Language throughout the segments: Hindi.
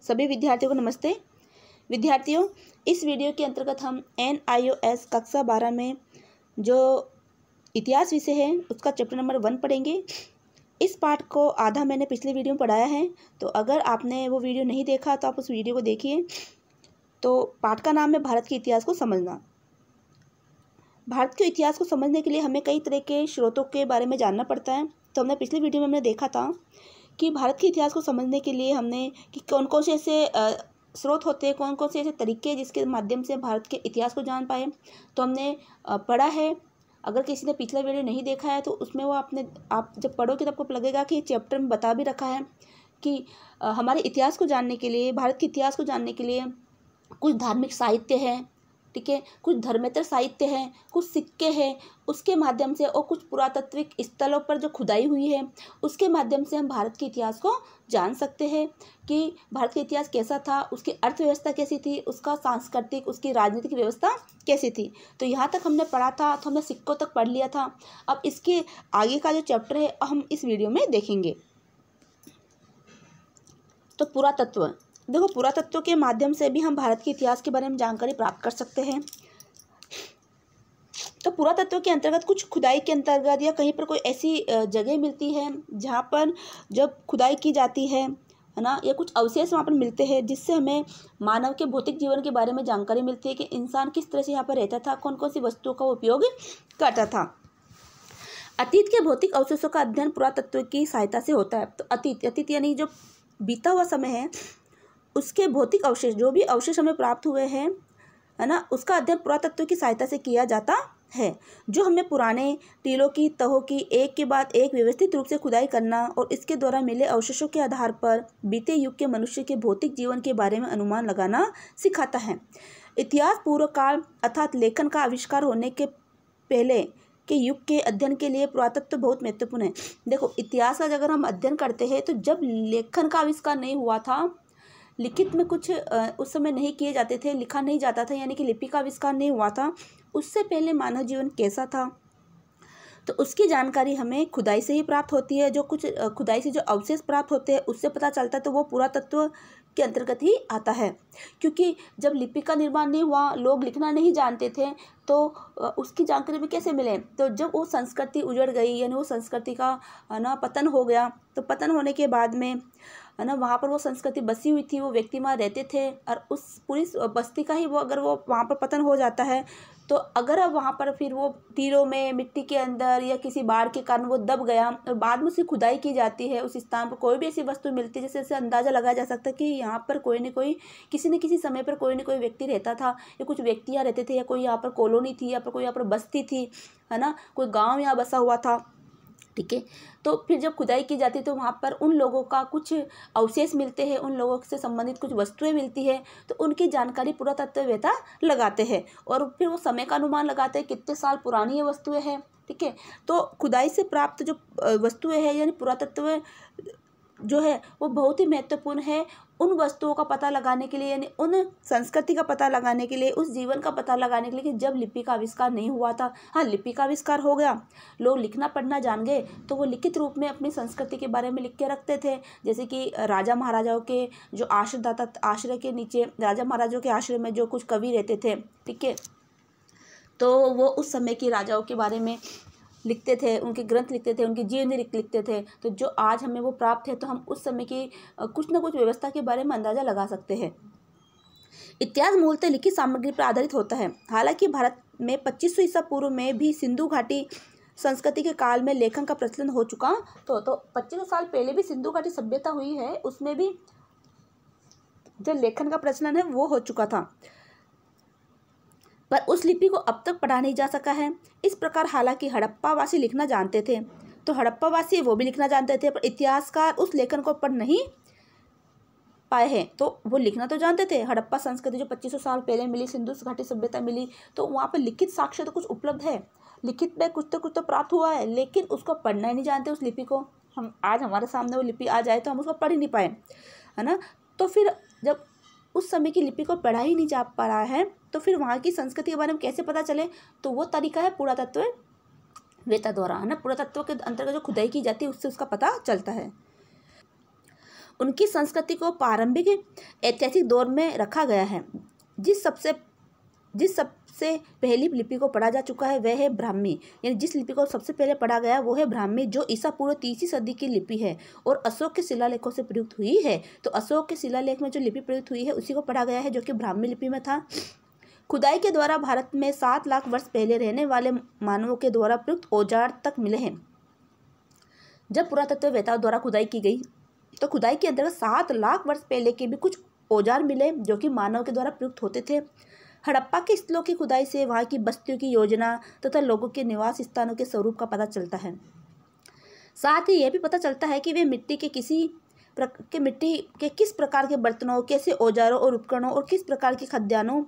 सभी विद्यार्थियों को नमस्ते। विद्यार्थियों, इस वीडियो के अंतर्गत हम NIOS कक्षा 12 में जो इतिहास विषय है उसका चैप्टर नंबर 1 पढ़ेंगे। इस पाठ को आधा मैंने पिछले वीडियो में पढ़ाया है, तो अगर आपने वो वीडियो नहीं देखा तो आप उस वीडियो को देखिए। तो पाठ का नाम है भारत के इतिहास को समझना। भारत के इतिहास को समझने के लिए हमें कई तरह के स्रोतों के बारे में जानना पड़ता है। तो हमने पिछले वीडियो में हमने देखा था कि भारत के इतिहास को समझने के लिए हमने कि कौन कौन से ऐसे स्रोत होते हैं, कौन कौन से ऐसे तरीके हैं जिसके माध्यम से भारत के इतिहास को जान पाए। तो हमने पढ़ा है। अगर किसी ने पिछला वीडियो नहीं देखा है तो उसमें वो आप जब पढ़ोगे तो आपको लगेगा कि चैप्टर में बता भी रखा है कि हमारे इतिहास को जानने के लिए, भारत के इतिहास को जानने के लिए कुछ धार्मिक साहित्य है, ठीक है, कुछ धर्मेतर साहित्य है, कुछ सिक्के हैं, उसके माध्यम से और कुछ पुरातात्विक स्थलों पर जो खुदाई हुई है उसके माध्यम से हम भारत के इतिहास को जान सकते हैं कि भारत का इतिहास कैसा था, उसकी अर्थव्यवस्था कैसी थी, उसका सांस्कृतिक, उसकी राजनीतिक व्यवस्था कैसी थी। तो यहाँ तक हमने पढ़ा था, तो हमने सिक्कों तक पढ़ लिया था। अब इसके आगे का जो चैप्टर है हम इस वीडियो में देखेंगे। तो पुरातत्व, देखो पुरातत्व के माध्यम से भी हम भारत के इतिहास के बारे में जानकारी प्राप्त कर सकते हैं। तो पुरातत्व के अंतर्गत कुछ खुदाई के अंतर्गत या कहीं पर कोई ऐसी जगह मिलती है जहाँ पर जब खुदाई की जाती है ना, या कुछ अवशेष वहाँ पर मिलते हैं जिससे हमें मानव के भौतिक जीवन के बारे में जानकारी मिलती है कि इंसान किस तरह से यहाँ पर रहता था, कौन कौन सी वस्तुओं का उपयोग करता था। अतीत के भौतिक अवशेषों का अध्ययन पुरातत्व की सहायता से होता है। तो अतीत यानी जो बीता हुआ समय है उसके भौतिक अवशेष, जो भी अवशेष हमें प्राप्त हुए हैं है ना, उसका अध्ययन पुरातत्व की सहायता से किया जाता है। जो हमें पुराने टीलों की तहों की एक के बाद एक व्यवस्थित रूप से खुदाई करना और इसके द्वारा मिले अवशेषों के आधार पर बीते युग के मनुष्य के भौतिक जीवन के बारे में अनुमान लगाना सिखाता है। इतिहास पूर्व काल अर्थात लेखन का आविष्कार होने के पहले के युग के अध्ययन के लिए पुरातत्व बहुत महत्वपूर्ण है। देखो इतिहास का अगर हम अध्ययन करते हैं तो जब लेखन का आविष्कार नहीं हुआ था, लिखित में कुछ उस समय नहीं किए जाते थे, लिखा नहीं जाता था, यानी कि लिपि का आविष्कार नहीं हुआ था, उससे पहले मानव जीवन कैसा था तो उसकी जानकारी हमें खुदाई से ही प्राप्त होती है। जो कुछ खुदाई से जो अवशेष प्राप्त होते हैं उससे पता चलता है, तो वो पुरातत्व के अंतर्गत ही आता है। क्योंकि जब लिपि का निर्माण नहीं हुआ, लोग लिखना नहीं जानते थे, तो उसकी जानकारी में कैसे मिले। तो जब वो संस्कृति उजड़ गई, यानी वो संस्कृति का ना पतन हो गया, तो पतन होने के बाद में है ना वहाँ पर वो संस्कृति बसी हुई थी, वो व्यक्ति वहाँ रहते थे, और उस पूरी बस्ती का ही वो अगर वो वहाँ पर पतन हो जाता है तो अगर अब वहाँ पर फिर वो टीलों में मिट्टी के अंदर या किसी बाढ़ के कारण वो दब गया और बाद में उसकी खुदाई की जाती है, उस स्थान पर कोई भी ऐसी वस्तु मिलती है जैसे अंदाज़ा लगाया जा सकता है कि यहाँ पर कोई न कोई किसी न किसी समय पर कोई न कोई व्यक्ति रहता था, या कुछ व्यक्ति यहाँ रहते थे, या कोई यहाँ पर कॉलोनी थी, या फिर कोई यहाँ पर बस्ती थी, है ना, कोई गाँव यहाँ बसा हुआ था, ठीक है। तो फिर जब खुदाई की जाती है तो वहाँ पर उन लोगों का कुछ अवशेष मिलते हैं, उन लोगों से संबंधित कुछ वस्तुएं मिलती है, तो उनकी जानकारी पुरातत्ववेत्ता लगाते हैं और फिर वो समय का अनुमान लगाते हैं कितने साल पुरानी ये वस्तुएं हैं, ठीक है। तो खुदाई से प्राप्त जो वस्तुएं हैं यानी पुरातत्व जो है वो बहुत ही महत्वपूर्ण है उन वस्तुओं का पता लगाने के लिए, यानी उन संस्कृति का पता लगाने के लिए, उस जीवन का पता लगाने के लिए कि जब लिपि का आविष्कार नहीं हुआ था। हाँ, लिपि का आविष्कार हो गया, लोग लिखना पढ़ना जान गए, तो वो लिखित रूप में अपनी संस्कृति के बारे में लिख के रखते थे। जैसे कि राजा महाराजाओं के जो आश्रयदाता, आश्रय के नीचे राजा महाराजाओं के आश्रय में जो कुछ कवि रहते थे, ठीक है, तो वो उस समय के राजाओं के बारे में लिखते थे, उनके ग्रंथ लिखते थे, उनकी जीवनी लिखते थे। तो जो आज हमें वो प्राप्त है तो हम उस समय की कुछ ना कुछ व्यवस्था के बारे में अंदाज़ा लगा सकते हैं। इतिहास मूलतः लिखित सामग्री पर आधारित होता है। हालांकि भारत में 2500 ईसा पूर्व में भी सिंधु घाटी संस्कृति के काल में लेखन का प्रचलन हो चुका। तो 2500 साल पहले भी सिंधु घाटी सभ्यता हुई है, उसमें भी जो लेखन का प्रचलन है वो हो चुका था, पर उस लिपि को अब तक पढ़ा नहीं जा सका है। इस प्रकार हालांकि हड़प्पावासी लिखना जानते थे, तो हड़प्पावासी वो भी लिखना जानते थे, पर इतिहासकार उस लेखन को पढ़ नहीं पाए हैं। तो वो लिखना तो जानते थे। हड़प्पा संस्कृति जो 2500 साल पहले मिली, सिंधु घाटी सभ्यता मिली, तो वहाँ पर लिखित साक्ष्य तो कुछ उपलब्ध है, लिखित में कुछ तो प्राप्त हुआ है, लेकिन उसको पढ़ना ही नहीं जानते उस लिपि को। हम आज हमारे सामने वो लिपि आ जाए तो हम उसको पढ़ ही नहीं पाए, है ना। तो फिर जब उस समय की लिपि को पढ़ा ही नहीं जा पा रहा है तो फिर वहाँ की संस्कृति के बारे में कैसे पता चले। तो वो तरीका है पुरातत्ववेत्ता द्वारा, है ना, पुरातत्व के अंतर्गत जो खुदाई की जाती है उससे उसका पता चलता है। उनकी संस्कृति को प्रारंभिक ऐतिहासिक दौर में रखा गया है। जिस सबसे पहली लिपि को पढ़ा जा चुका है वह है ब्राह्मी, यानी जिस लिपि को सबसे पहले पढ़ा गया वो है ब्राह्मी, जो ईसा पूर्व 3वीं सदी की लिपि है और अशोक के शिलालेखों से प्रयुक्त हुई है। तो अशोक के शिलालेख में जो लिपि प्रयुक्त हुई है उसी को पढ़ा गया है, जो कि ब्राह्मी लिपि में था। खुदाई के द्वारा भारत में 7 लाख वर्ष पहले रहने वाले मानवों के द्वारा प्रयुक्त औजार तक मिले हैं। जब पुरातत्ववेत्ताओं द्वारा खुदाई की गई तो खुदाई के अंतर्गत 7 लाख वर्ष पहले के भी कुछ औजार मिले जो कि मानव के द्वारा प्रयुक्त होते थे। हड़प्पा के स्थलों की खुदाई से वहाँ की बस्तियों की योजना तथा लोगों के निवास स्थानों के स्वरूप का पता चलता है। साथ ही यह भी पता चलता है कि वे मिट्टी के किस प्रकार के बर्तनों, कैसे औजारों और उपकरणों और किस प्रकार के खाद्यान्नों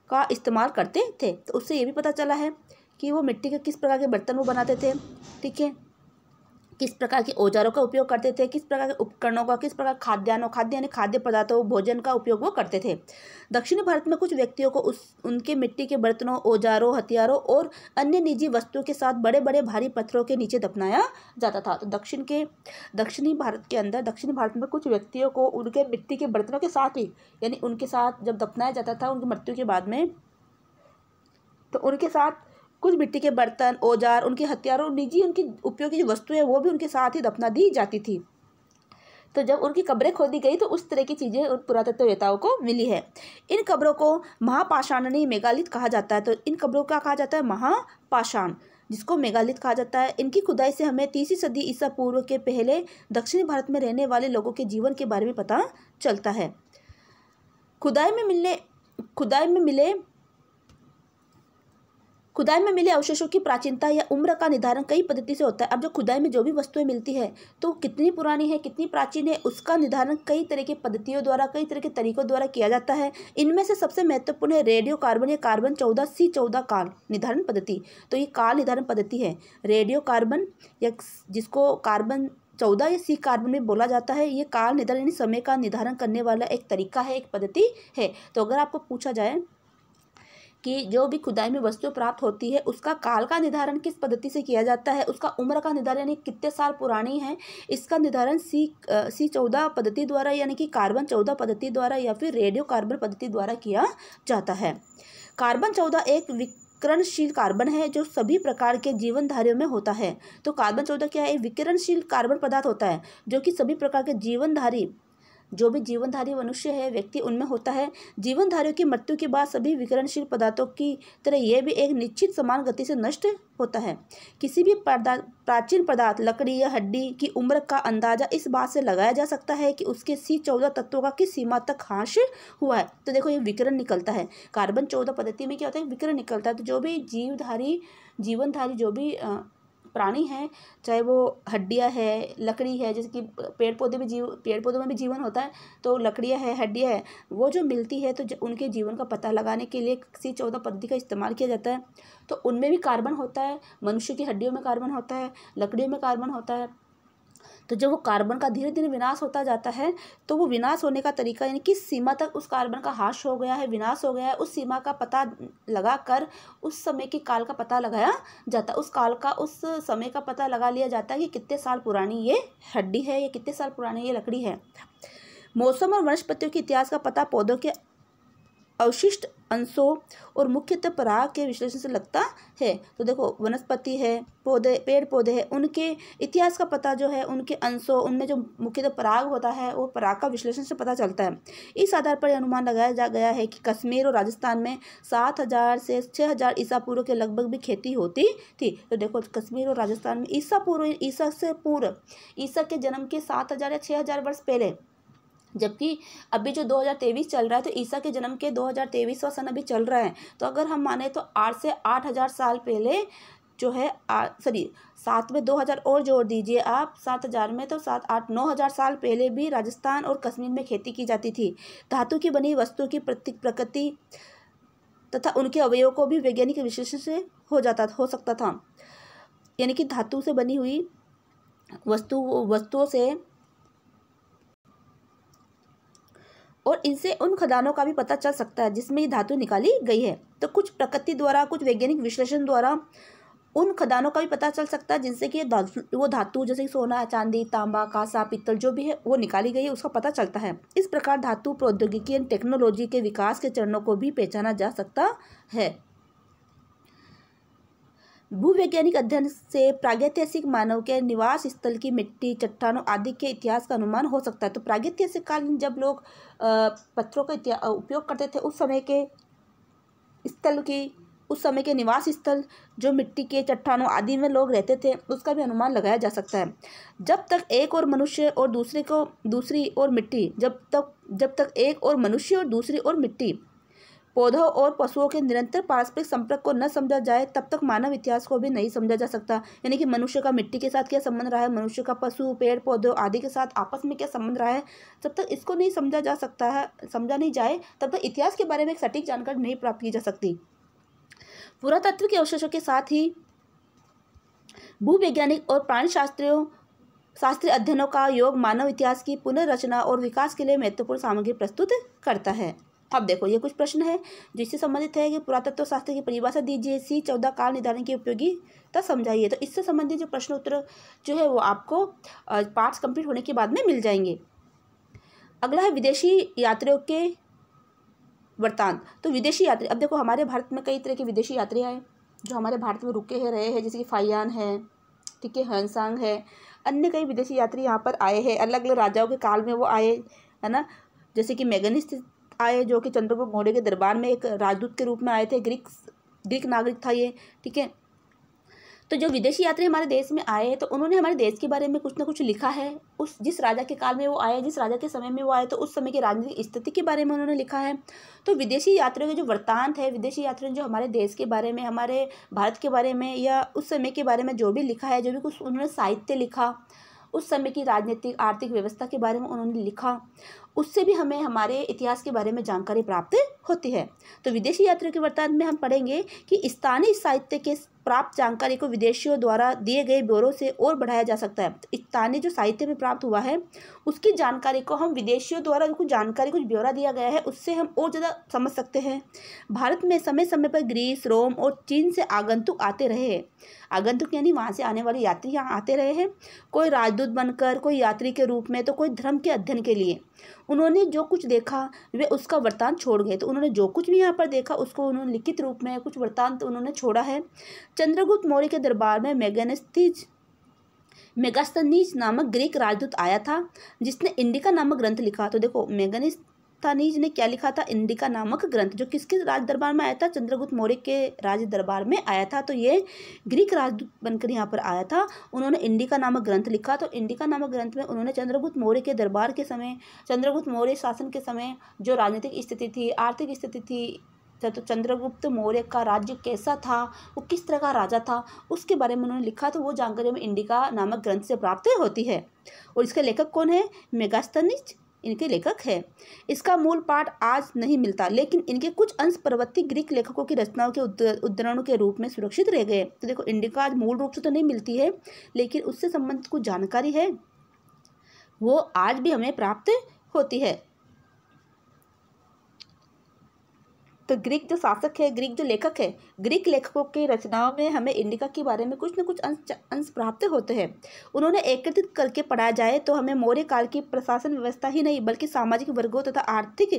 का इस्तेमाल करते थे। तो उससे ये भी पता चला है कि वो मिट्टी के किस प्रकार के बर्तन वो बनाते थे, ठीक है, किस प्रकार के औजारों का उपयोग करते थे, किस प्रकार के उपकरणों का, किस प्रकार खाद्य पदार्थों, भोजन का उपयोग वो करते थे। दक्षिणी भारत में कुछ व्यक्तियों को उनके मिट्टी के बर्तनों, औजारों, हथियारों और अन्य निजी वस्तुओं के साथ बड़े बड़े भारी पत्थरों के नीचे दफनाया जाता था। तो दक्षिणी भारत में कुछ व्यक्तियों को उनके मिट्टी के बर्तनों के साथ ही, यानी उनके साथ जब दफनाया जाता था उनकी मृत्यु के बाद में, तो उनके साथ कुछ मिट्टी के बर्तन, औजार, उनके हथियारों और निजी उनकी उपयोगी जो वस्तुएं हैं वो भी उनके साथ ही दफना दी जाती थी। तो जब उनकी कब्रें खोदी गई तो उस तरह की चीज़ें उन पुरातत्ववेत्ताओं को मिली है। इन कब्रों को महापाषाणनीय मेगालिथ कहा जाता है। तो इन कब्रों का कहा जाता है महापाषाण, जिसको मेगालिथ कहा जाता है। इनकी खुदाई से हमें 3वीं सदी ईसा पूर्व के पहले दक्षिणी भारत में रहने वाले लोगों के जीवन के बारे में पता चलता है। खुदाई में मिले अवशेषों की प्राचीनता या उम्र का निर्धारण कई पद्धति से होता है। अब जो खुदाई में जो भी वस्तुएं मिलती है तो कितनी पुरानी है, कितनी प्राचीन है, उसका निर्धारण कई तरह की पद्धतियों द्वारा, कई तरह के तरीकों द्वारा किया जाता है। इनमें से सबसे महत्वपूर्ण है रेडियो कार्बन या कार्बन 14 C14 काल निर्धारण पद्धति। तो ये काल निर्धारण पद्धति है रेडियो कार्बन, या जिसको कार्बन 14 या C कार्बन में बोला जाता है। ये काल निर्धारण यानी समय का निर्धारण करने वाला एक तरीका है, एक पद्धति है। तो अगर आपको पूछा जाए कि जो भी खुदाई में वस्तुएं प्राप्त होती है उसका काल का निर्धारण किस पद्धति से किया जाता है, उसका उम्र का निर्धारण यानी कितने साल पुरानी है, इसका निर्धारण C14 पद्धति द्वारा यानी कि कार्बन 14 पद्धति द्वारा या फिर रेडियो कार्बन पद्धति द्वारा किया जाता है। कार्बन 14 एक विकिरणशील कार्बन है जो सभी प्रकार के जीवनधारियों में होता है। तो कार्बन 14 क्या है? विकिरणशील कार्बन पदार्थ होता है जो कि सभी प्रकार के जो भी जीवनधारी मनुष्य है, व्यक्ति, उनमें होता है। जीवनधारियों की मृत्यु के बाद सभी विकिरणशील पदार्थों की तरह यह भी एक निश्चित समान गति से नष्ट होता है। किसी भी प्राचीन पदार्थ, लकड़ी या हड्डी की उम्र का अंदाजा इस बात से लगाया जा सकता है कि उसके C14 तत्वों का किस सीमा तक ह्रास हुआ है। तो देखो ये विकिरण निकलता है। कार्बन 14 पद्धति में क्या होता है? विकिरण निकलता है। तो जो भी जीवनधारी जो भी प्राणी हैं, चाहे वो हड्डियां है, लकड़ी है, जैसे कि पेड़ पौधों में भी जीवन होता है, तो लकड़ियां है, हड्डियां है, वो जो मिलती है तो उनके जीवन का पता लगाने के लिए C14 पद्धति का इस्तेमाल किया जाता है। तो उनमें भी कार्बन होता है, मनुष्य की हड्डियों में कार्बन होता है, लकड़ियों में कार्बन होता है। तो जब वो कार्बन का धीरे धीरे विनाश होता जाता है तो वो विनाश होने का तरीका यानी किस सीमा तक उस कार्बन का ह्रास हो गया है, विनाश हो गया है, उस सीमा का पता लगाकर उस समय के काल का पता लगाया जाता है। उस समय का पता लगा लिया जाता है कि कितने साल पुरानी ये हड्डी है या कितने साल पुरानी ये लकड़ी है। मौसम और वनस्पतियों के इतिहास का पता पौधों के अवशिष्ट अंशों और मुख्यतः पराग के विश्लेषण से लगता है। तो देखो वनस्पति है, पेड़ पौधे हैं, उनके इतिहास का पता जो है उनके अंशों, उनमें जो मुख्यतः पराग होता है वो पराग का विश्लेषण से पता चलता है। इस आधार पर अनुमान लगाया जा गया है कि कश्मीर और राजस्थान में 7000 से 6000 ईसा पूर्व के लगभग भी खेती होती थी। तो देखो कश्मीर और राजस्थान में ईसा के जन्म के 7000 या 6000 वर्ष पहले, जबकि अभी जो 2023 चल रहा है तो ईसा के जन्म के 2023वां सन अभी चल रहा है। तो अगर हम माने तो 8 से 8000 साल पहले जो है 7 में 2000 और जोड़ दीजिए आप, 7000 में तो 7-8-9000 साल पहले भी राजस्थान और कश्मीर में खेती की जाती थी। धातु की बनी वस्तु की प्रकृति तथा उनके अवयवों को भी वैज्ञानिक विश्लेषण से हो सकता था, यानी कि धातु से बनी हुई वस्तुओं से और इनसे उन खदानों का भी पता चल सकता है जिसमें ये धातु निकाली गई है। तो कुछ प्रकृति द्वारा, कुछ वैज्ञानिक विश्लेषण द्वारा उन खदानों का भी पता चल सकता है जिनसे कि वो धातु जैसे कि सोना, चांदी, तांबा, कांसा, पीतल जो भी है वो निकाली गई है, उसका पता चलता है। इस प्रकार धातु प्रौद्योगिकी एवं टेक्नोलॉजी के विकास के चरणों को भी पहचाना जा सकता है। भूवैज्ञानिक अध्ययन से प्रागैतिहासिक मानव के निवास स्थल की मिट्टी, चट्टानों आदि के इतिहास का अनुमान हो सकता है। तो प्रागैतिहासिक काल में जब लोग पत्थरों का उपयोग करते थे, उस समय के निवास स्थल जो मिट्टी के, चट्टानों आदि में लोग रहते थे, उसका भी अनुमान लगाया जा सकता है। जब तक एक और मनुष्य और दूसरी ओर मिट्टी, पौधों और पशुओं के निरंतर पारस्परिक संपर्क को न समझा जाए, तब तक मानव इतिहास को भी नहीं समझा जा सकता। यानी कि मनुष्य का मिट्टी के साथ क्या संबंध रहा है, मनुष्य का पशु, पेड़ पौधों आदि के साथ आपस में क्या संबंध रहा है, जब तक इसको नहीं समझा जा सकता है, समझा नहीं जाए, तब तक इतिहास के बारे में एक सटीक जानकारी नहीं प्राप्त की जा सकती। पुरातत्व के अवशेषों के साथ ही भूवैज्ञानिक और शास्त्रीय अध्ययनों का योग मानव इतिहास की पुनर्रचना और विकास के लिए महत्वपूर्ण सामग्री प्रस्तुत करता है। अब देखो, ये कुछ प्रश्न है जिससे संबंधित है कि पुरातत्व शास्त्र की परिभाषा दीजिए, C14 काल निर्धारण की उपयोगिता समझाइए। तो इससे संबंधित जो प्रश्न उत्तर जो है वो आपको पार्ट्स कंप्लीट होने के बाद में मिल जाएंगे। अगला है विदेशी यात्रियों के वृत्तांत। तो विदेशी यात्री, अब देखो हमारे भारत में कई तरह के विदेशी यात्री आए जो हमारे भारत में रुके हैं, रहे हैं, जैसे कि फाहियान है, ठीक है, ह्वेनसांग है, अन्य कई विदेशी यात्री यहाँ पर आए हैं। अलग अलग राजाओं के काल में वो आए, है ना। जैसे कि मेगनिस आए जो कि चंद्रगुप्त मौर्य के दरबार में एक राजदूत के रूप में आए थे। ग्रीक नागरिक था ये, ठीक है। तो जो विदेशी यात्री हमारे देश में आए तो उन्होंने हमारे देश के बारे में कुछ ना कुछ लिखा है। जिस राजा के काल में वो आए, जिस राजा के समय में वो आए, तो उस समय की राजनीतिक स्थिति के बारे में उन्होंने लिखा है। तो विदेशी यात्रियों के जो वृत्तांत है, विदेशी यात्रियों ने जो हमारे देश के बारे में, हमारे भारत के बारे में या उस समय के बारे में जो भी लिखा है, जो भी कुछ उन्होंने साहित्य लिखा, उस समय की राजनीतिक आर्थिक व्यवस्था के बारे में उन्होंने लिखा, उससे भी हमें हमारे इतिहास के बारे में जानकारी प्राप्त होती है। तो विदेशी यात्रियों के वृत्तांत में हम पढ़ेंगे कि स्थानीय साहित्य के प्राप्त जानकारी को विदेशियों द्वारा दिए गए ब्यौरों से और बढ़ाया जा सकता है। तो स्थानीय जो साहित्य में प्राप्त हुआ है उसकी जानकारी को हम विदेशियों द्वारा कुछ जानकारी, कुछ ब्यौरा दिया गया है, उससे हम और ज़्यादा समझ सकते हैं। भारत में समय समय पर ग्रीस, रोम और चीन से आगंतुक आते रहे हैं। आगंतुक यानी वहाँ से आने वाले यात्री यहाँ आते रहे हैं, कोई राजदूत बनकर, कोई यात्री के रूप में, तो कोई धर्म के अध्ययन के लिए। उन्होंने जो कुछ देखा वे उसका वृत्तांत छोड़ गए। तो उन्होंने जो कुछ भी यहाँ पर देखा उसको उन्होंने लिखित रूप में कुछ वृत्तांत उन्होंने छोड़ा है। चंद्रगुप्त मौर्य के दरबार में मेगास्थनीज नामक ग्रीक राजदूत आया था जिसने इंडिका नामक ग्रंथ लिखा। तो देखो, मेगास्थनीज ने क्या लिखा था, इंडिका नामक ग्रंथ, जो किसके राज दरबार में आया था, चंद्रगुप्त मौर्य के राज दरबार में आया था। तो ये ग्रीक राजदूत बनकर यहाँ पर आया था, उन्होंने इंडिका नामक ग्रंथ लिखा। तो इंडिका नामक ग्रंथ में उन्होंने चंद्रगुप्त मौर्य के दरबार के समय, चंद्रगुप्त मौर्य शासन के समय जो राजनीतिक स्थिति थी, आर्थिक स्थिति थी, तो चंद्रगुप्त मौर्य का राज्य कैसा था, वो किस तरह का राजा था, उसके बारे में उन्होंने लिखा। तो वो जानकारी हमें इंडिका नामक ग्रंथ से प्राप्त होती है। और इसके लेखक कौन है, मेगास्थनीज इनके लेखक है। इसका मूल पाठ आज नहीं मिलता, लेकिन इनके कुछ अंश परवर्ती ग्रीक लेखकों की रचनाओं के उद्धरणों के रूप में सुरक्षित रह गए। तो देखो, इंडिका आज मूल रूप से तो नहीं मिलती है, लेकिन उससे संबंधित कुछ जानकारी है वो आज भी हमें प्राप्त होती है। तो ग्रीक जो शासक है, ग्रीक जो लेखक है, ग्रीक लेखकों की रचनाओं में हमें इंडिका के बारे में कुछ न कुछ अंश प्राप्त होते हैं। उन्होंने एकत्रित करके पढ़ा जाए तो हमें मौर्य काल की प्रशासन व्यवस्था ही नहीं बल्कि सामाजिक वर्गों तथा आर्थिक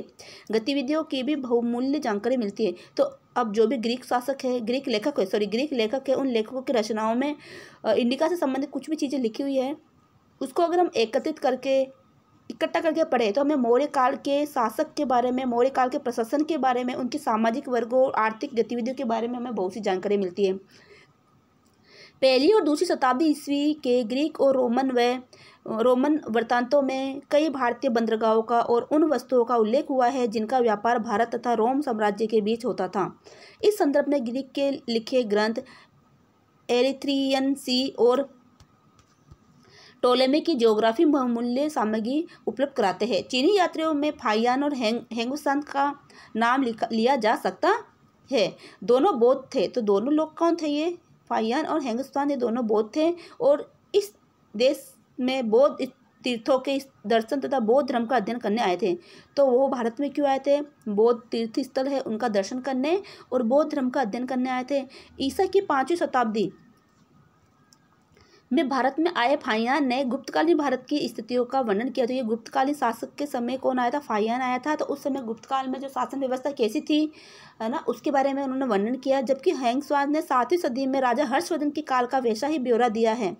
गतिविधियों की भी बहुमूल्य जानकारी मिलती है। तो अब जो भी ग्रीक शासक है, ग्रीक लेखक है, उन लेखकों की रचनाओं में इंडिका से संबंधित कुछ भी चीज़ें लिखी हुई है, उसको अगर हम इकट्ठा करके पढ़े तो हमें मौर्य काल के शासक के बारे में, मौर्य काल के प्रशासन के बारे में, उनकी सामाजिक वर्गों और आर्थिक गतिविधियों के बारे में हमें बहुत सी जानकारी मिलती है। पहली और दूसरी शताब्दी ईस्वी के ग्रीक और रोमन वृत्तांतों में कई भारतीय बंदरगाहों का और उन वस्तुओं का उल्लेख हुआ है जिनका व्यापार भारत तथा रोम साम्राज्य के बीच होता था। इस संदर्भ में ग्रीक के लिखे ग्रंथ एरिथ्रियन सी और टोलेमी की ज्योग्राफी बहुमूल्य सामग्री उपलब्ध कराते हैं। चीनी यात्रियों में फाहियान और हेंगुसांग का नाम लिया जा सकता है। दोनों बौद्ध थे। तो दोनों लोग कौन थे, ये फाहियान और हेंगुसांग, ये दोनों बौद्ध थे और इस देश में बौद्ध तीर्थों के दर्शन तथा बौद्ध धर्म का अध्ययन करने आए थे। तो वो भारत में क्यों आए थे? बौद्ध तीर्थ स्थल है उनका दर्शन करने और बौद्ध धर्म का अध्ययन करने आए थे। ईसा की 5वीं शताब्दी में भारत में आए फाहियान ने गुप्तकालीन भारत की स्थितियों का वर्णन किया। तो ये गुप्तकालीन शासक के समय कौन आया था? फाहियान आया था। तो उस समय गुप्तकाल में जो शासन व्यवस्था कैसी थी, है ना, उसके बारे में उन्होंने वर्णन किया। जबकि हेंगस्वान ने 7वीं सदी में राजा हर्षवर्धन के काल का वैसा ही ब्यौरा दिया है।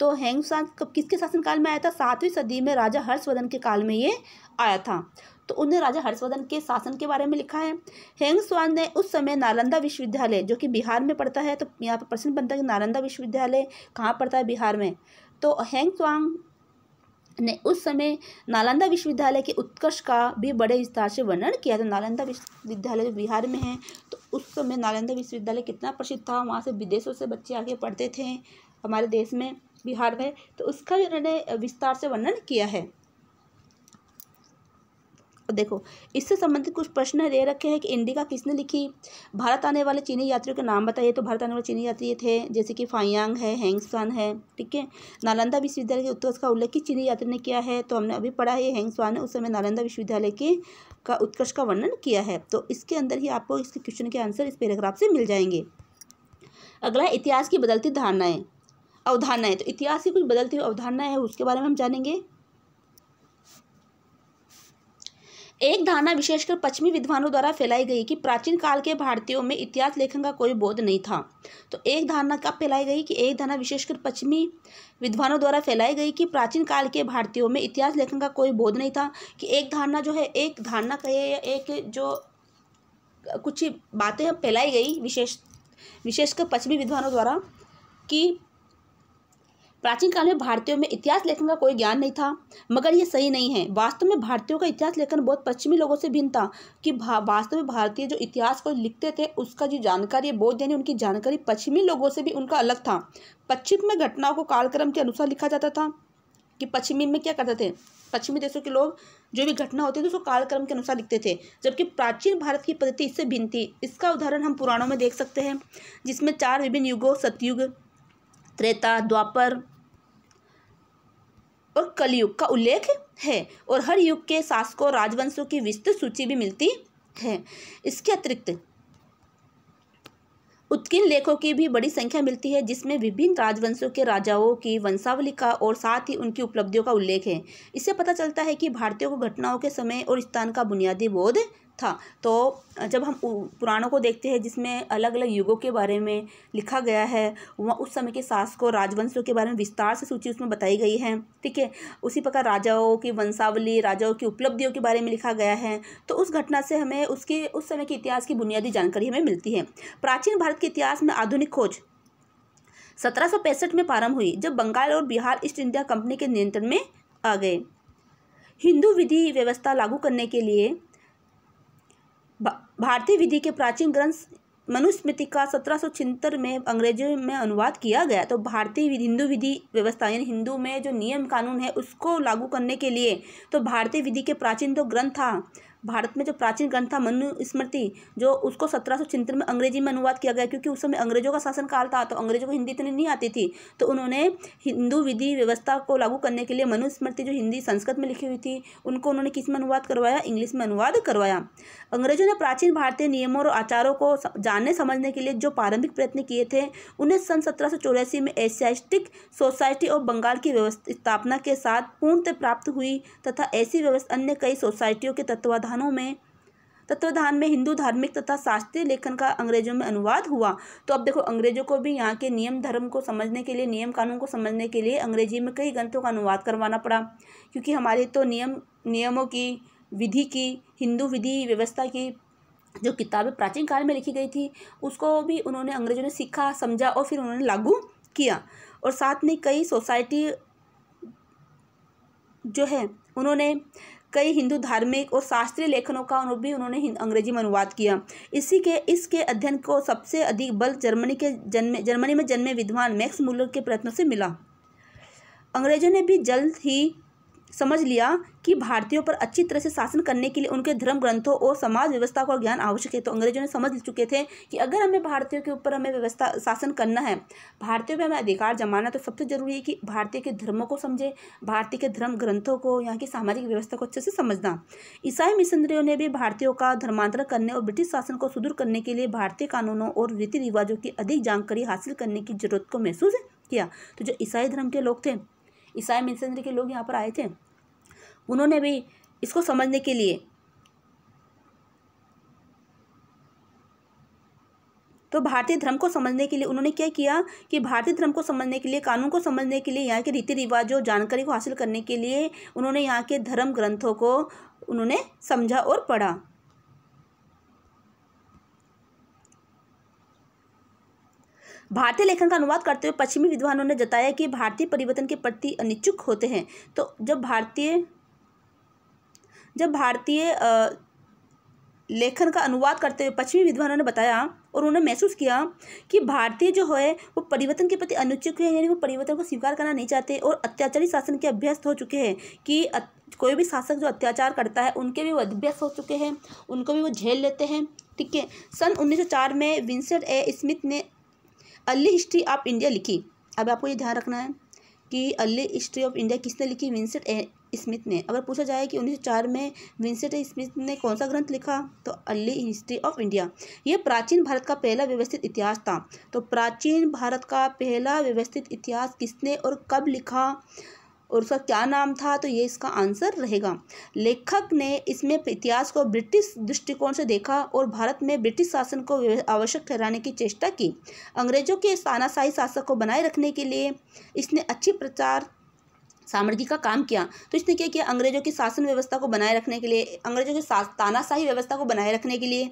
तो हेंगस्वान किसके शासनकाल में आया था? 7वीं सदी में राजा हर्षवर्धन के काल में ये आया था। तो उन्हें राजा हर्षवर्धन के शासन के बारे में लिखा है। हेंगस्वान ने उस समय नालंदा विश्वविद्यालय, जो कि बिहार में पड़ता है, तो यहाँ पर प्रश्न बनता है कि नालंदा विश्वविद्यालय कहाँ पड़ता है? बिहार में। तो हेंगस्वान ने उस समय नालंदा विश्वविद्यालय के उत्कर्ष का भी बड़े विस्तार से वर्णन किया। तो नालंदा विश्वविद्यालय जो बिहार में है, तो उस समय नालंदा विश्वविद्यालय कितना प्रसिद्ध था, वहाँ से विदेशों से बच्चे आके पढ़ते थे हमारे देश में, बिहार में। तो उसका भी उन्होंने विस्तार से वर्णन किया है। देखो, इससे संबंधित कुछ प्रश्न दे रखे हैं कि इंडिका किसने लिखी? भारत आने वाले चीनी यात्रियों के नाम बताइए। तो भारत आने वाले चीनी यात्री थे जैसे कि फाइयांग है, हेंगस्वान है, ठीक है। नालंदा विश्वविद्यालय के उत्कर्ष का उल्लेख किस चीनी यात्री ने किया है? तो हमने अभी पढ़ा है, हेंगस्वान ने उस समय नालंदा विश्वविद्यालय के का उत्कर्ष का वर्णन किया है। तो इसके अंदर ही आपको इसके क्वेश्चन के आंसर इस पैराग्राफ से मिल जाएंगे। अगला, इतिहास की बदलती धारणाएं, अवधारणाएं। तो इतिहास की कुछ बदलती हुई अवधारणाएं है, उसके बारे में हम जानेंगे। एक धारणा विशेषकर पश्चिमी विद्वानों द्वारा फैलाई गई कि प्राचीन काल के भारतीयों में इतिहास लेखन का कोई बोध नहीं था। तो एक धारणा कब फैलाई गई? कि एक धारणा विशेषकर पश्चिमी विद्वानों द्वारा फैलाई गई कि प्राचीन काल के भारतीयों में इतिहास लेखन का कोई बोध नहीं था। कि एक धारणा जो है, एक धारणा कहे या एक जो कुछ बातें फैलाई गई विशेषकर पश्चिमी विद्वानों द्वारा कि प्राचीन काल में भारतीयों में इतिहास लेखन का कोई ज्ञान नहीं था। मगर ये सही नहीं है। वास्तव में भारतीयों का इतिहास लेखन बहुत पश्चिमी लोगों से भिन्न था। कि वास्तव में भारतीय जो इतिहास को लिखते थे, उसका जो जानकारी बोध यानी उनकी जानकारी पश्चिमी लोगों से भी उनका अलग था। पश्चिम में घटनाओं को कालक्रम के अनुसार लिखा जाता था। कि पश्चिमी में क्या करते थे? पश्चिमी देशों के लोग जो भी घटना होती थी उसको कालक्रम के अनुसार लिखते थे, जबकि प्राचीन भारत की पद्धति इससे भिन्न थी। इसका उदाहरण हम पुराणों में देख सकते हैं, जिसमें 4 विभिन्न युगों, सतयुग, त्रेता, द्वापर और कलयुग का उल्लेख है। और हर युग के शासकों, राजवंशों की विस्तृत सूची भी मिलती है। इसके अतिरिक्त उत्कीर्ण लेखों की भी बड़ी संख्या मिलती है, जिसमें विभिन्न राजवंशों के राजाओं की वंशावली का और साथ ही उनकी उपलब्धियों का उल्लेख है। इससे पता चलता है कि भारतीयों को घटनाओं के समय और स्थान का बुनियादी बोध था। तो जब हम पुराणों को देखते हैं, जिसमें अलग अलग युगों के बारे में लिखा गया है, वहाँ उस समय के शासकों, राजवंशों के बारे में विस्तार से सूची उसमें बताई गई है, ठीक है। उसी प्रकार राजाओं की वंशावली, राजाओं की उपलब्धियों के बारे में लिखा गया है। तो उस घटना से हमें उसकी उस समय के इतिहास की बुनियादी जानकारी हमें मिलती है। प्राचीन भारत के इतिहास में आधुनिक खोज 1765 में प्रारंभ हुई, जब बंगाल और बिहार ईस्ट इंडिया कंपनी के नियंत्रण में आ गए। हिंदू विधि व्यवस्था लागू करने के लिए भारतीय विधि के प्राचीन ग्रंथ मनुस्मृति का 1776 में अंग्रेजी में अनुवाद किया गया। तो भारतीय हिंदू विधि व्यवस्था यानी हिंदू में जो नियम कानून है उसको लागू करने के लिए तो भारतीय विधि के प्राचीन जो ग्रंथ था, भारत में जो प्राचीन ग्रंथ था मनुस्मृति, जो उसको 1776 में अंग्रेजी में अनुवाद किया गया, क्योंकि उस समय अंग्रेजों का शासनकाल था, तो अंग्रेजों को हिंदी इतनी नहीं आती थी। तो उन्होंने हिंदू विधि व्यवस्था को लागू करने के लिए मनुस्मृति जो हिंदी संस्कृत में लिखी हुई थी, उनको उन्होंने किस में अनुवाद करवाया? इंग्लिश में अनुवाद करवाया। अंग्रेजों ने प्राचीन भारतीय नियमों और आचारों को जानने समझने के लिए जो प्रारंभिक प्रयत्न किए थे, उन्हें सन 1784 में एशियाटिक सोसाइटी ऑफ बंगाल की स्थापना के साथ पूर्णतः प्राप्त हुई तथा ऐसी व्यवस्था अन्य कई सोसाइटियों के तत्वाधान में हिंदू धार्मिक तथा शास्त्रीय लेखन का अंग्रेजों में अनुवाद हुआ। तो अब देखो, अंग्रेजों को भी यहाँ के नियम धर्म को समझने के लिए, नियम कानून को समझने के लिए अंग्रेजी में कई ग्रंथों का अनुवाद करवाना पड़ा, क्योंकि हमारे तो नियमों की, विधि की, हिंदू विधि व्यवस्था की जो किताबें प्राचीन काल में लिखी गई थी, उसको भी उन्होंने अंग्रेजों ने सीखा, समझा और फिर उन्होंने लागू किया। और साथ में कई सोसाइटी जो है, उन्होंने कई हिंदू धार्मिक और शास्त्रीय लेखनों का भी उन्होंने अंग्रेजी में अनुवाद किया। इसके अध्ययन को सबसे अधिक बल जर्मनी में जन्मे विद्वान मैक्स मूलर के प्रयत्नों से मिला। अंग्रेजों ने भी जल्द ही समझ लिया कि भारतीयों पर अच्छी तरह से शासन करने के लिए उनके धर्म ग्रंथों और समाज व्यवस्था का ज्ञान आवश्यक है। तो अंग्रेजों ने समझ चुके थे कि अगर हमें भारतीयों के ऊपर हमें व्यवस्था शासन करना है, भारतीयों पे हमें अधिकार जमाना, तो सबसे जरूरी है कि भारतीय के धर्मों को समझे, भारतीय के धर्म ग्रंथों को, यहाँ की सामाजिक व्यवस्था को अच्छे से समझना। ईसाई मिशनरियों ने भी भारतीयों का धर्मांतरण करने और ब्रिटिश शासन को सुदूर करने के लिए भारतीय कानूनों और रीति रिवाजों की अधिक जानकारी हासिल करने की जरूरत को महसूस किया। तो जो ईसाई धर्म के लोग थे, ईसाई मिशनरी के लोग यहाँ पर आए थे, उन्होंने भी इसको समझने के लिए, तो भारतीय धर्म को समझने के लिए उन्होंने क्या किया कि भारतीय धर्म को समझने के लिए, कानून को समझने के लिए, यहाँ के रीति रिवाजों, जानकारी को हासिल करने के लिए उन्होंने यहाँ के धर्म ग्रंथों को उन्होंने समझा और पढ़ा। भारतीय लेखन का अनुवाद करते हुए पश्चिमी विद्वानों ने जताया कि भारतीय परिवर्तन के प्रति अनिच्छुक होते हैं। तो जब भारतीय लेखन का अनुवाद करते हुए पश्चिमी विद्वानों ने बताया और उन्होंने महसूस किया कि भारतीय जो है वो परिवर्तन के प्रति अनिच्छुक है, यानी वो परिवर्तन को स्वीकार करना नहीं चाहते और अत्याचारी शासन के अभ्यस्त हो चुके हैं कि कोई भी शासक जो अत्याचार करता है उनके भी वो अभ्यस्त हो चुके हैं, उनको भी वो झेल लेते हैं। ठीक है। सन 1904 में विंसेंट ए स्मिथ ने अर्ली हिस्ट्री ऑफ इंडिया लिखी। अब आपको ये ध्यान रखना है कि अर्ली हिस्ट्री ऑफ इंडिया किसने लिखी? विंसेंट ए स्मिथ ने। अगर पूछा जाए कि 1904 में विंसेंट ए स्मिथ ने कौन सा ग्रंथ लिखा, तो अर्ली हिस्ट्री ऑफ इंडिया। यह प्राचीन भारत का पहला व्यवस्थित इतिहास था। तो प्राचीन भारत का पहला व्यवस्थित इतिहास किसने और कब लिखा और उसका क्या नाम था? तो ये इसका आंसर रहेगा। लेखक ने इसमें इतिहास को ब्रिटिश दृष्टिकोण से देखा और भारत में ब्रिटिश शासन को आवश्यक ठहराने की चेष्टा की। अंग्रेजों के तानाशाही शासक को बनाए रखने के लिए इसने अच्छी प्रचार सामग्री का काम किया। तो इसने क्या किया? अंग्रेजों की शासन व्यवस्था को बनाए रखने के लिए, अंग्रेजों की तानाशाही व्यवस्था को बनाए रखने के लिए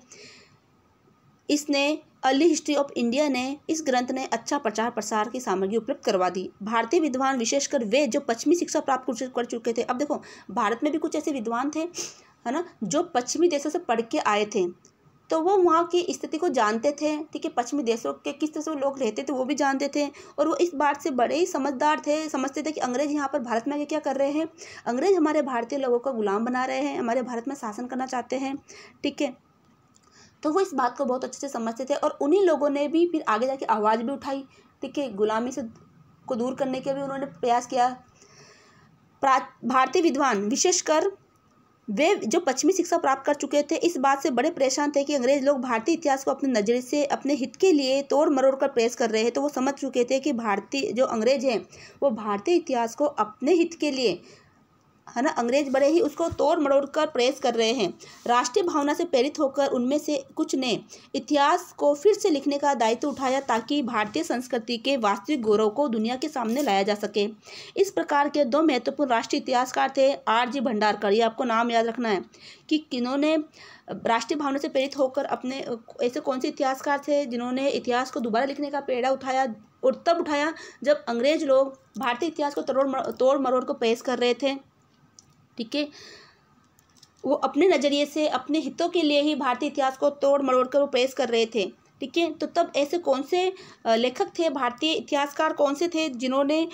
इसने अर्ली हिस्ट्री ऑफ इंडिया ने, इस ग्रंथ ने अच्छा प्रचार प्रसार की सामग्री उपलब्ध करवा दी। भारतीय विद्वान, विशेषकर वे जो पश्चिमी शिक्षा प्राप्त कर चुके थे। अब देखो, भारत में भी कुछ ऐसे विद्वान थे, है ना, जो पश्चिमी देशों से पढ़ के आए थे, तो वो वहाँ की स्थिति को जानते थे। ठीक है। पश्चिमी देशों के किस तरह से लोग रहते थे वो भी जानते थे और वो इस बात से बड़े ही समझदार थे, समझते थे कि अंग्रेज यहाँ पर भारत में आके क्या कर रहे हैं, अंग्रेज हमारे भारतीय लोगों को गुलाम बना रहे हैं, हमारे भारत में शासन करना चाहते हैं। ठीक है। तो वो इस बात को बहुत अच्छे से समझते थे और उन्हीं लोगों ने भी फिर आगे जाके आवाज़ भी उठाई। ठीक है। गुलामी से को दूर करने के भी उन्होंने प्रयास किया। भारतीय विद्वान, विशेषकर वे जो पश्चिमी शिक्षा प्राप्त कर चुके थे, इस बात से बड़े परेशान थे कि अंग्रेज लोग भारतीय इतिहास को अपने नज़रिए से अपने हित के लिए तोड़ मरोड़ कर पेश कर रहे हैं। तो वो समझ चुके थे कि भारतीय जो अंग्रेज हैं वो भारतीय इतिहास को अपने हित के लिए, है ना, अंग्रेज बड़े ही उसको तोड़ मरोड़ कर प्रेस कर रहे हैं। राष्ट्रीय भावना से प्रेरित होकर उनमें से कुछ ने इतिहास को फिर से लिखने का दायित्व उठाया ताकि भारतीय संस्कृति के वास्तविक गौरव को दुनिया के सामने लाया जा सके। इस प्रकार के दो महत्वपूर्ण राष्ट्रीय इतिहासकार थे R.G. भंडारकर। ये आपको नाम याद रखना है कि किन्होंने राष्ट्रीय भावना से प्रेरित होकर अपने, ऐसे कौन से इतिहासकार थे जिन्होंने इतिहास को दोबारा लिखने का पेड़ा उठाया, और तब उठाया जब अंग्रेज लोग भारतीय इतिहास को तोड़ मरोड़ को पेश कर रहे थे। ठीक है। वो अपने नज़रिए से, अपने हितों के लिए ही भारतीय इतिहास को तोड़ मरोड़ कर वो पेश कर रहे थे। ठीक है। तो तब ऐसे कौन से लेखक थे, भारतीय इतिहासकार कौन से थे जिन्होंने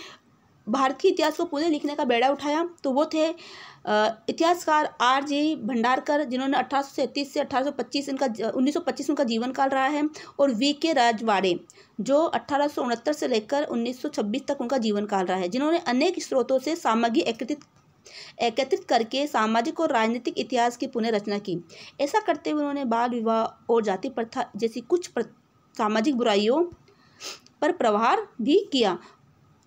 भारत के इतिहास को पुनः लिखने का बेड़ा उठाया? तो वो थे इतिहासकार R.G. भंडारकर, जिन्होंने 1837 से 1825 इनका 1925 उनका जीवन काल रहा है, और V.K. राजवाड़े, जो 1869 से लेकर 1926 तक उनका जीवन काल रहा है, जिन्होंने अनेक स्रोतों से सामग्री एकत्रित करके सामाजिक और राजनीतिक इतिहास की पुनः रचना की। ऐसा करते हुए उन्होंने बाल विवाह और जाति प्रथा जैसी कुछ सामाजिक बुराइयों पर प्रहार भी किया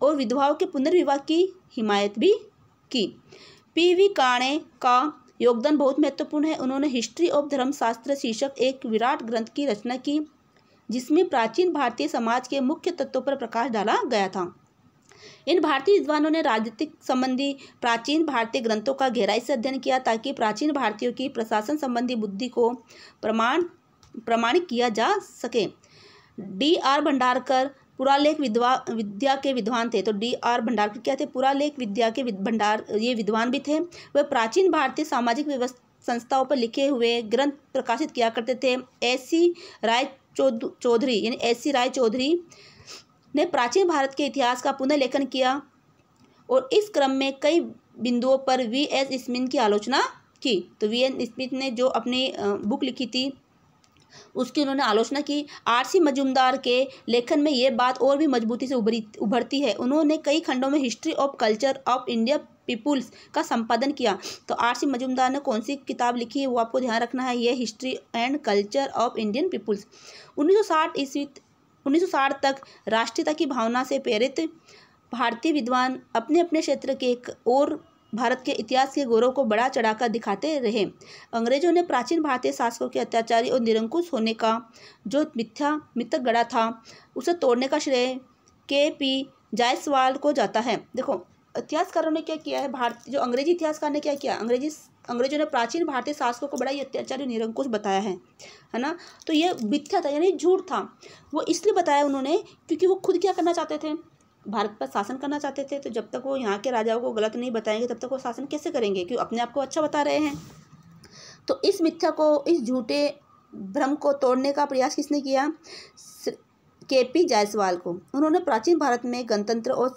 और विधवाओं के पुनर्विवाह की हिमायत भी की। P.V. काणे का योगदान बहुत महत्वपूर्ण है। उन्होंने हिस्ट्री ऑफ धर्मशास्त्र शीर्षक एक विराट ग्रंथ की रचना की जिसमें प्राचीन भारतीय समाज के मुख्य तत्वों पर प्रकाश डाला गया था। इन भारतीय विद्वानों ने राजनीतिक संबंधी प्राचीन भारतीय ग्रंथों का गहराई से अध्ययन किया ताकि प्राचीन भारतीयों की प्रशासन संबंधी बुद्धि को प्रमाणित किया जा सके। D.R. भंडारकर पुरालेख विद्या के विद्वान थे। तो D.R. भंडारकर क्या थे? पुरालेख विद्या के ये विद्वान भी थे। वह प्राचीन भारतीय सामाजिक व्यवस्था संस्थाओं पर लिखे हुए ग्रंथ प्रकाशित किया करते थे। S.C. राय चौधरी यानी S.C. राय चौधरी ने प्राचीन भारत के इतिहास का पुनर्लेखन किया और इस क्रम में कई बिंदुओं पर V.S. स्मिथ की आलोचना की। तो V.S. स्मिथ ने जो अपनी बुक लिखी थी उसकी उन्होंने आलोचना की। R.C. मजूमदार के लेखन में ये बात और भी मजबूती से उभरती है। उन्होंने कई खंडों में history of culture of India peoples का संपादन किया। तो R.C. मजूमदार ने कौन सी किताब लिखी है वो आपको ध्यान रखना है, ये history and culture of Indian peoples. 1960 तक राष्ट्रीयता की भावना से प्रेरित भारतीय विद्वान अपने अपने क्षेत्र के और भारत के इतिहास के गौरव को बड़ा चढ़ाकर दिखाते रहे। अंग्रेजों ने प्राचीन भारतीय शासकों के अत्याचारी और निरंकुश होने का जो मिथक गढ़ा था उसे तोड़ने का श्रेय K.P. जायसवाल को जाता है। देखो इतिहासकारों ने क्या किया है, जो अंग्रेजी इतिहासकार ने क्या किया, अंग्रेजों ने प्राचीन भारतीय शासकों को बड़ा ही अत्याचारी निरंकुश बताया है ना। तो ये मिथ्या था यानी झूठ था। वो इसलिए बताया उन्होंने क्योंकि वो खुद क्या करना चाहते थे, भारत पर शासन करना चाहते थे। तो जब तक वो यहाँ के राजाओं को गलत नहीं बताएंगे तब तक वो शासन कैसे करेंगे, क्योंकि अपने आप को अच्छा बता रहे हैं। तो इस मिथ्या को, इस झूठे भ्रम को तोड़ने का प्रयास किसने किया, K.P. जायसवाल को। उन्होंने प्राचीन भारत में गणतंत्र और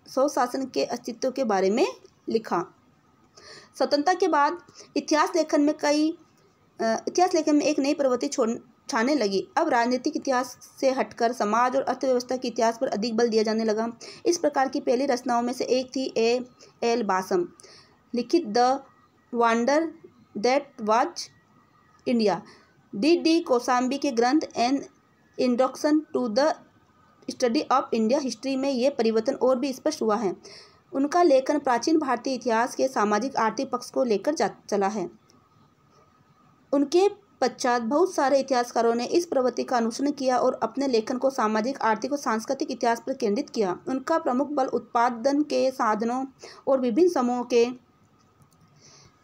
स्वशासन के अस्तित्व के बारे में लिखा। स्वतंत्रता के बाद इतिहास लेखन में एक नई प्रवृत्ति छाने लगी। अब राजनीतिक इतिहास से हटकर समाज और अर्थव्यवस्था के इतिहास पर अधिक बल दिया जाने लगा। इस प्रकार की पहली रचनाओं में से एक थी A.L. बासम लिखित the wonder that was India. D.D. Kosambi के ग्रंथ an introduction to the study of India history में ये परिवर्तन और भी स्पष्ट हुआ है। उनका लेखन प्राचीन भारतीय इतिहास के सामाजिक आर्थिक पक्ष को लेकर चला है। उनके पश्चात बहुत सारे इतिहासकारों ने इस प्रवृत्ति का अनुसरण किया और अपने लेखन को सामाजिक, आर्थिक और सांस्कृतिक इतिहास पर केंद्रित किया। उनका प्रमुख बल उत्पादन के साधनों और विभिन्न समूहों के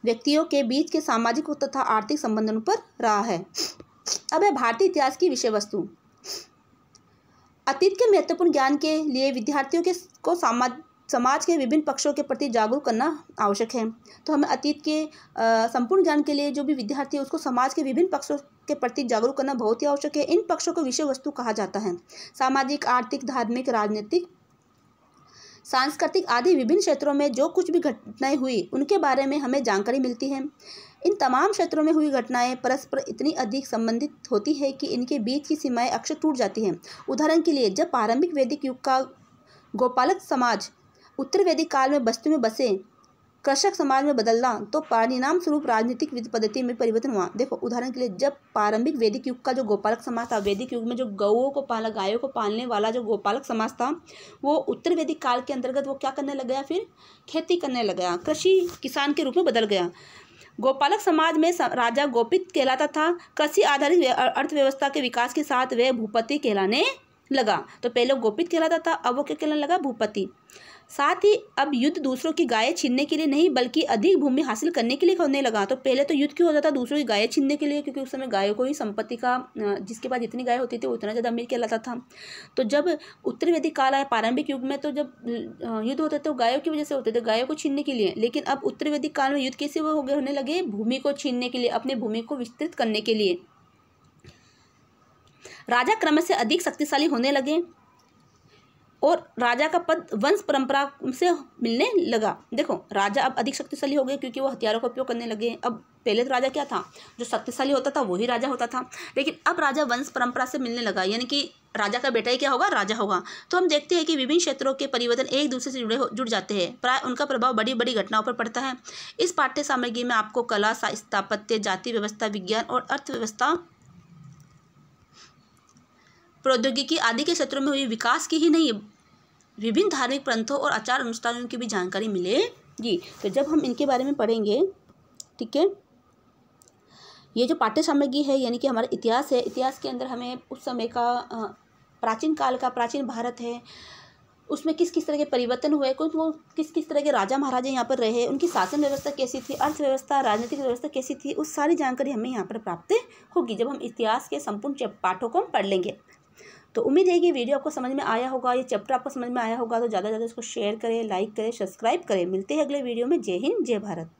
व्यक्तियों के बीच के सामाजिक तथा आर्थिक संबंधों पर रहा है। अब है भारतीय इतिहास की विषय वस्तु। अतीत के महत्वपूर्ण ज्ञान के लिए विद्यार्थियों को समाज के विभिन्न पक्षों के प्रति जागरूक करना आवश्यक है। तो हमें अतीत के संपूर्ण ज्ञान के लिए जो भी विद्यार्थी है उसको समाज के विभिन्न पक्षों के प्रति जागरूक करना बहुत ही आवश्यक है। इन पक्षों को विषय वस्तु कहा जाता है। सामाजिक, आर्थिक, धार्मिक, राजनीतिक, सांस्कृतिक आदि विभिन्न क्षेत्रों में जो कुछ भी घटनाएं हुई उनके बारे में हमें जानकारी मिलती है। इन तमाम क्षेत्रों में हुई घटनाएं परस्पर इतनी अधिक संबंधित होती है कि इनके बीच की सीमाएं अक्सर टूट जाती हैं। उदाहरण के लिए, जब प्रारंभिक वैदिक युग का गोपालक समाज उत्तर वैदिक काल में बस्ती में बसे कृषक समाज में बदलना, तो परिणाम स्वरूप राजनीतिक विधि पद्धति में परिवर्तन हुआ। देखो उदाहरण के लिए, जब प्रारंभिक वैदिक युग का जो गोपालक समाज था, वैदिक युग में जो गायों को पालने वाला जो गोपालक समाज था, वो उत्तर वैदिक काल के अंतर्गत वो क्या करने लग गया, फिर खेती करने लग गया, किसान के रूप में बदल गया। गोपालक समाज में राजा गोपित कहलाता था। कृषि आधारित अर्थव्यवस्था के विकास के साथ वह भूपति कहलाने लगा। तो पहले गोपित कहलाता था, अब वो क्या कहलाने लगा, भूपति। साथ ही अब युद्ध दूसरों की गायें छीनने के लिए नहीं बल्कि अधिक भूमि हासिल करने के लिए होने लगा। तो पहले तो युद्ध क्यों होता था, दूसरों की गायें छीनने के लिए, क्योंकि उस समय गायों को ही संपत्ति का, जिसके पास जितनी गाय होती थी वो उतना ज़्यादा अमीर कहलाता था। तो जब उत्तर वैदिक काल आया, प्रारंभिक युग में, तो जब युद्ध होते थे तो गायों की वजह से होते थे, गायों को छीनने के लिए। लेकिन अब उत्तर वैदिक काल में युद्ध कैसे होने लगे, भूमि को छीनने के लिए, अपनी भूमि को विस्तृत करने के लिए। राजा क्रम से अधिक शक्तिशाली होने लगे और राजा का पद वंश परंपरा से मिलने लगा। देखो राजा अब अधिक शक्तिशाली हो गए क्योंकि वो हथियारों का उपयोग करने लगे। अब पहले तो राजा क्या था, जो शक्तिशाली होता था वही राजा होता था, लेकिन अब राजा वंश परंपरा से मिलने लगा, यानी कि राजा का बेटा ही क्या होगा, राजा होगा। तो हम देखते हैं कि विभिन्न क्षेत्रों के परिवर्तन एक दूसरे से जुड़ जाते हैं, प्राय उनका प्रभाव बड़ी बड़ी घटनाओं पर पड़ता है। इस पाठ्य सामग्री में आपको कला, स्थापत्य, जाति व्यवस्था, विज्ञान और अर्थव्यवस्था, प्रौद्योगिकी आदि के क्षेत्रों में हुई विकास की ही नहीं, विभिन्न धार्मिक पंथों और आचार अनुष्ठानों की भी जानकारी मिलेगी। तो जब हम इनके बारे में पढ़ेंगे, ठीक है, ये जो पाठ्य सामग्री है यानी कि हमारा इतिहास है, इतिहास के अंदर हमें उस समय का प्राचीन काल का, प्राचीन भारत है, उसमें किस किस तरह के परिवर्तन हुए, कुछ वो किस किस तरह के राजा महाराजा यहाँ पर रहे, उनकी शासन व्यवस्था कैसी थी, अर्थव्यवस्था, राजनीतिक व्यवस्था कैसी थी, उस सारी जानकारी हमें यहाँ पर प्राप्त होगी जब हम इतिहास के संपूर्ण पाठों को हम पढ़ लेंगे। तो उम्मीद है कि वीडियो आपको समझ में आया होगा, ये चैप्टर आपको समझ में आया होगा। तो ज़्यादा से ज़्यादा इसको शेयर करें, लाइक करें, सब्सक्राइब करें। मिलते हैं अगले वीडियो में। जय हिंद, जय भारत।